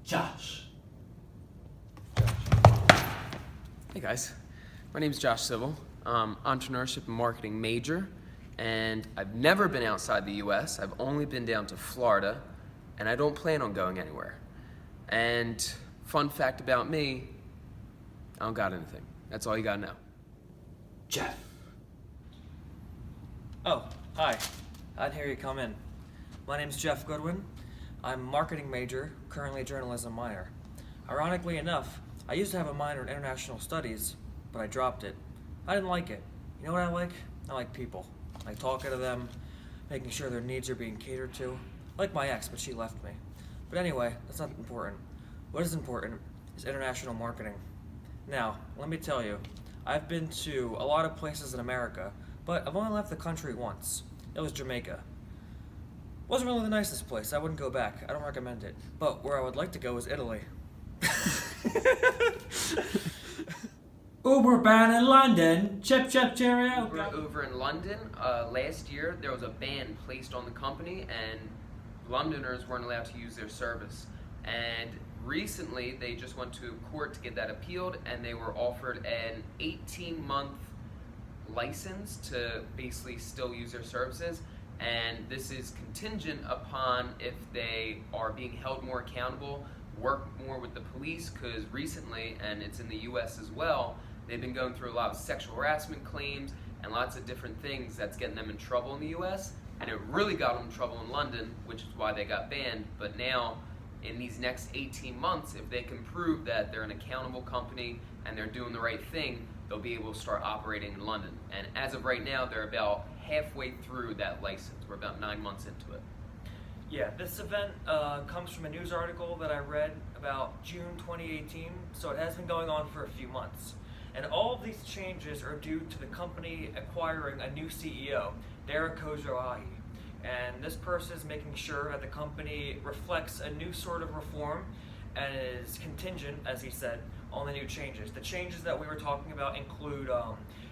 Josh. Hey guys, my name is Josh Sivel. I'm entrepreneurship and marketing major, and I've never been outside the US. I've only been down to Florida, and I don't plan on going anywhere. And fun fact about me, I don't got anything. That's all you gotta know. Jeff. Oh, hi. I didn't hear you come in. My name's Jeff Goodwin. I'm a marketing major, currently a journalism minor. Ironically enough, I used to have a minor in international studies, but I dropped it. I didn't like it. You know what I like? I like people. I like talking to them, making sure their needs are being catered to. Like my ex, but she left me. But anyway, that's not important. What is important is international marketing. Now, let me tell you, I've been to a lot of places in America, but I've only left the country once. It was Jamaica. Wasn't really the nicest place. I wouldn't go back. I don't recommend it. But where I would like to go is Italy. Uber ban in London. Chip, cheerio. Uber over in London, last year there was a ban placed on the company, and Londoners weren't allowed to use their service. And recently they just went to court to get that appealed, and they were offered an 18-month license to basically still use their services. And this is contingent upon if they are being held more accountable, work more with the police, because recently, and it's in the US as well, they've been going through a lot of sexual harassment claims and lots of different things that's getting them in trouble in the US. And it really got them in trouble in London, which is why they got banned. But now, in these next 18 months, if they can prove that they're an accountable company and they're doing the right thing, they'll be able to start operating in London. And as of right now, they're about halfway through that license. We're about 9 months into it. Yeah, this event comes from a news article that I read about June 2018, so it has been going on for a few months. And all of these changes are due to the company acquiring a new CEO, Derek Kozoahi. And this person is making sure that the company reflects a new sort of reform and is contingent, as he said, on the new changes. The changes that we were talking about include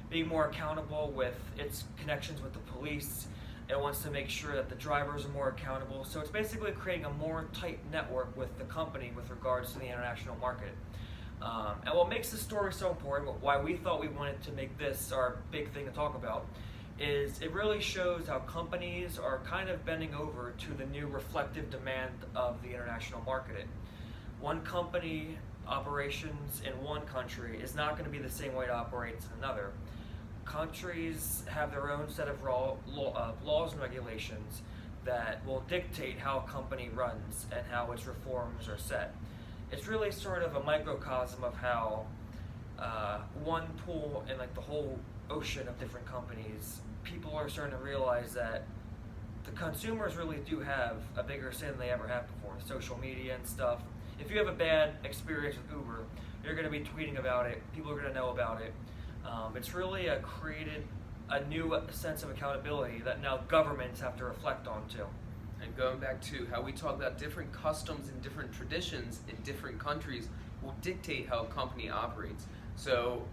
being more accountable with its connections with the police. It wants to make sure that the drivers are more accountable. So it's basically creating a more tight network with the company with regards to the international market. And what makes this story so important, why we thought we wanted to make this our big thing to talk about, is it really shows how companies are kind of bending over to the new reflective demand of the international market. One company operations in one country is not going to be the same way it operates in another. Countries have their own set of laws and regulations that will dictate how a company runs and how its reforms are set. It's really sort of a microcosm of how one pool in like the whole ocean of different companies, people are starting to realize that the consumers really do have a bigger say than they ever have before. Social media and stuff. If you have a bad experience with Uber, you're going to be tweeting about it. People are going to know about it. It's really created a new sense of accountability that now governments have to reflect on too. And going back to how we talk about different customs and different traditions in different countries will dictate how a company operates. So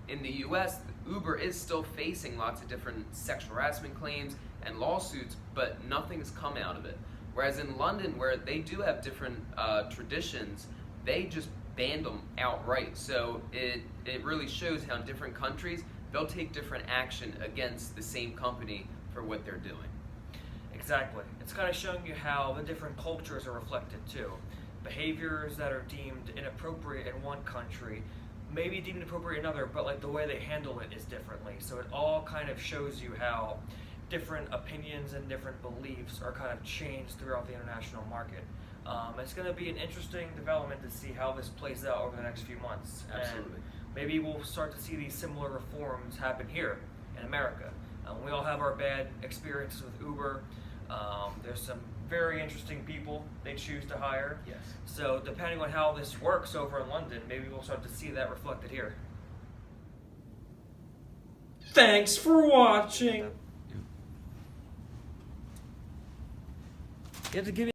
in the US, Uber is still facing lots of different sexual harassment claims and lawsuits, but nothing's come out of it. Whereas in London, where they do have different traditions, they just banned them outright. So it really shows how in different countries, they'll take different action against the same company for what they're doing. Exactly. It's kind of showing you how the different cultures are reflected too. Behaviors that are deemed inappropriate in one country may be deemed appropriate in another, but like the way they handle it is differently. So it all kind of shows you how different opinions and different beliefs are kind of changed throughout the international market. It's going to be an interesting development to see how this plays out over the next few months. Absolutely. And maybe we'll start to see these similar reforms happen here in America. We all have our bad experiences with Uber. There's some very interesting people they choose to hire. Yes. So depending on how this works over in London, maybe we'll start to see that reflected here. Thanks for watching. You have to give